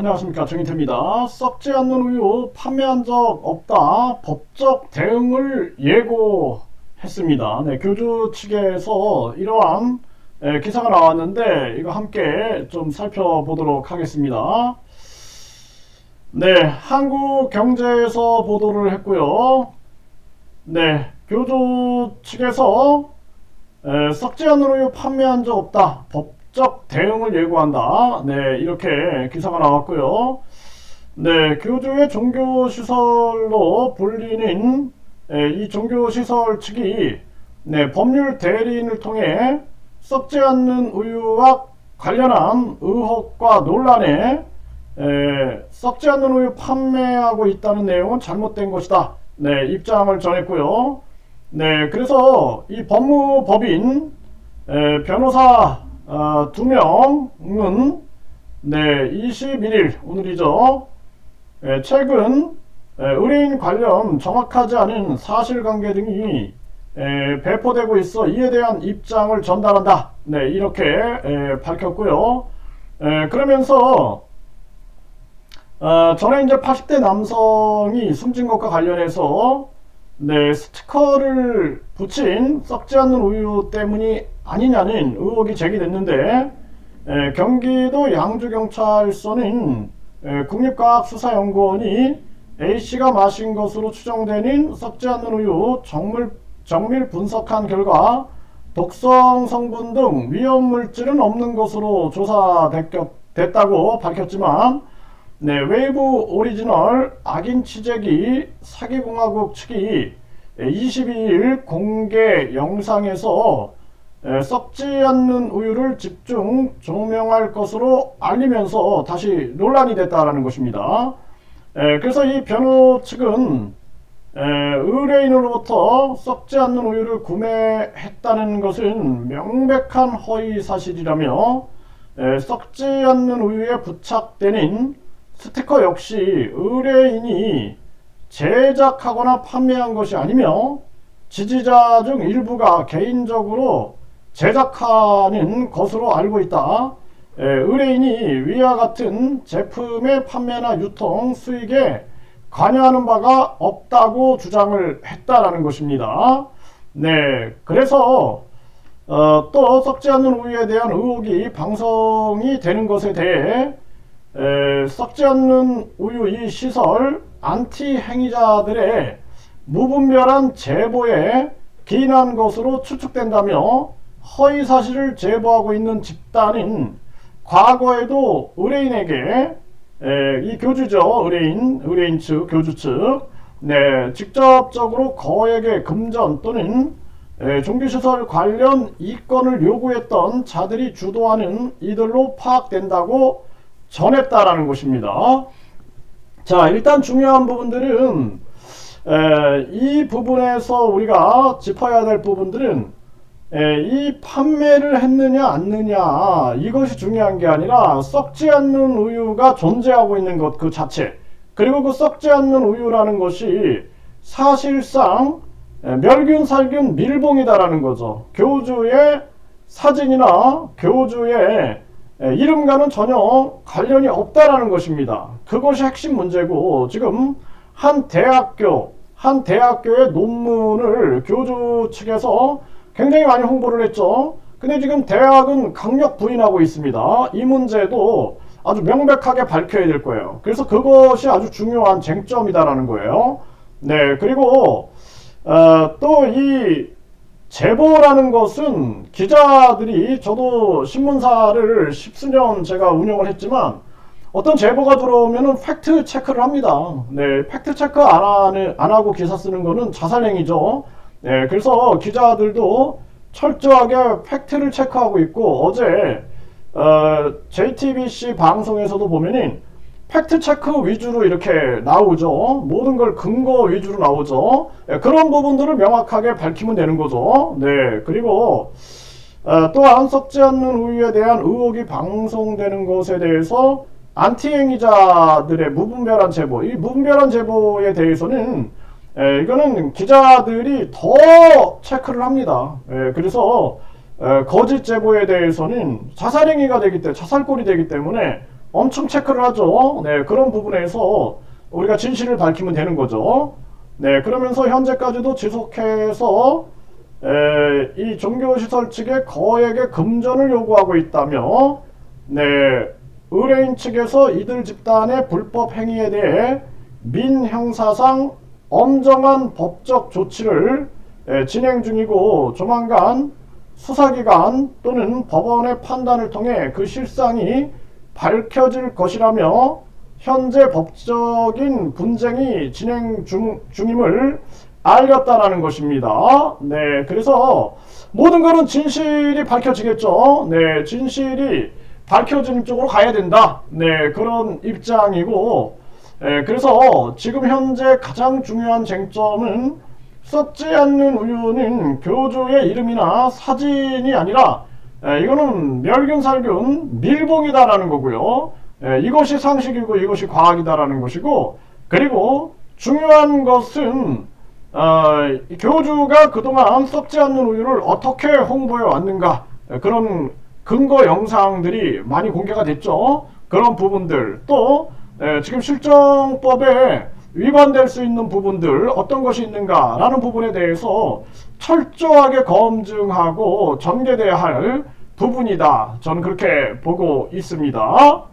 안녕하십니까, 정인태입니다. 썩지 않는 우유 판매한 적 없다, 법적 대응을 예고했습니다. 네, 교주 측에서 이러한 기사가 나왔는데 이거 함께 좀 살펴보도록 하겠습니다. 네, 한국경제에서 보도를 했고요. 네, 교주 측에서 썩지 않는 우유 판매한 적 없다, 법적 대응을 예고한다. 네, 이렇게 기사가 나왔고요. 네, 교주의 종교시설로 불리는 이 종교시설 측이 법률 대리인을 통해 썩지 않는 우유와 관련한 의혹과 논란에 썩지 않는 우유 판매하고 있다는 내용은 잘못된 것이다. 네, 입장을 전했고요. 네, 그래서 이 법무법인 변호사 2명은 21일 오늘이죠. 최근 의뢰인 관련 정확하지 않은 사실관계 등이 배포되고 있어 이에 대한 입장을 전달한다. 네, 이렇게 밝혔고요. 그러면서 전에 이제 80대 남성이 숨진 것과 관련해서 스티커를 붙인 썩지 않는 우유 때문이 아니냐는 의혹이 제기됐는데, 경기도 양주경찰서는 국립과학수사연구원이 A씨가 마신 것으로 추정되는 썩지 않는 우유 정밀 분석한 결과 독성 성분 등 위험물질은 없는 것으로 조사됐다고 밝혔지만, 웨이브 오리지널 악인 취재기 사기공화국 측이 22일 공개 영상에서 썩지 않는 우유를 집중 조명할 것으로 알리면서 다시 논란이 됐다라는 것입니다. 그래서 이 변호 측은 의뢰인으로부터 썩지 않는 우유를 구매했다는 것은 명백한 허위 사실이라며 썩지 않는 우유에 부착되는 스티커 역시 의뢰인이 제작하거나 판매한 것이 아니며 지지자 중 일부가 개인적으로 제작하는 것으로 알고 있다. 의뢰인이 위와 같은 제품의 판매나 유통, 수익에 관여하는 바가 없다고 주장을 했다라는 것입니다. 네, 그래서 또 썩지 않는 우유에 대한 의혹이 방송이 되는 것에 대해 썩지 않는 우유 이 시설 안티 행위자들의 무분별한 제보에 기인한 것으로 추측된다며 허위 사실을 제보하고 있는 집단은 과거에도 의뢰인에게 이 교주죠, 의뢰인 측, 교주 측 직접적으로 거액의 금전 또는 종교시설 관련 이권을 요구했던 자들이 주도하는 이들로 파악된다고 전했다라는 것입니다. 자, 일단 중요한 부분들은 이 부분에서 우리가 짚어야 될 부분들은 이 판매를 했느냐 안 했느냐 이것이 중요한 게 아니라 썩지 않는 우유가 존재하고 있는 것 그 자체, 그리고 그 썩지 않는 우유라는 것이 사실상 멸균 살균 밀봉이다라는 거죠. 교주의 사진이나 교주의 이름과는 전혀 관련이 없다라는 것입니다. 그것이 핵심 문제고, 지금 한 대학교의 논문을 교주 측에서 굉장히 많이 홍보를 했죠. 근데 지금 대학은 강력 부인하고 있습니다. 이 문제도 아주 명백하게 밝혀야 될 거예요. 그래서 그것이 아주 중요한 쟁점이다라는 거예요. 네, 그리고 또 이 제보라는 것은 기자들이, 저도 신문사를 십수년 제가 운영을 했지만 어떤 제보가 들어오면은 팩트 체크를 합니다. 네, 팩트 체크 안 하고 기사 쓰는 거는 자살행위죠. 네, 그래서 기자들도 철저하게 팩트를 체크하고 있고, 어제 JTBC 방송에서도 보면은 팩트 체크 위주로 이렇게 나오죠. 모든 걸 근거 위주로 나오죠. 그런 부분들을 명확하게 밝히면 되는 거죠. 네, 그리고 또한 썩지 않는 우유에 대한 의혹이 방송되는 것에 대해서 안티 행위자들의 무분별한 제보, 이 무분별한 제보에 대해서는 이거는 기자들이 더 체크를 합니다. 그래서 거짓 제보에 대해서는 자살행위가 되기 때문에, 자살골이 되기 때문에 엄청 체크를 하죠. 네, 그런 부분에서 우리가 진실을 밝히면 되는 거죠. 네, 그러면서 현재까지도 지속해서 이 종교시설 측에 거액의 금전을 요구하고 있다며, 네, 의뢰인 측에서 이들 집단의 불법 행위에 대해 민형사상 엄정한 법적 조치를 진행 중이고, 조만간 수사기관 또는 법원의 판단을 통해 그 실상이 밝혀질 것이라며, 현재 법적인 분쟁이 진행 중임을 알렸다라는 것입니다. 네, 그래서 모든 것은 진실이 밝혀지겠죠. 네, 진실이 밝혀지는 쪽으로 가야 된다. 네, 그런 입장이고, 그래서 지금 현재 가장 중요한 쟁점은 썩지 않는 우유는 교주의 이름이나 사진이 아니라 이거는 멸균살균 밀봉이다라는 거고요. 이것이 상식이고 이것이 과학이다라는 것이고, 그리고 중요한 것은 교주가 그동안 썩지 않는 우유를 어떻게 홍보해 왔는가, 그런 근거 영상들이 많이 공개가 됐죠. 그런 부분들, 또 지금 실정법에 위반될 수 있는 부분들 어떤 것이 있는가 라는 부분에 대해서 철저하게 검증하고 전개돼야 할 부분이다, 저는 그렇게 보고 있습니다.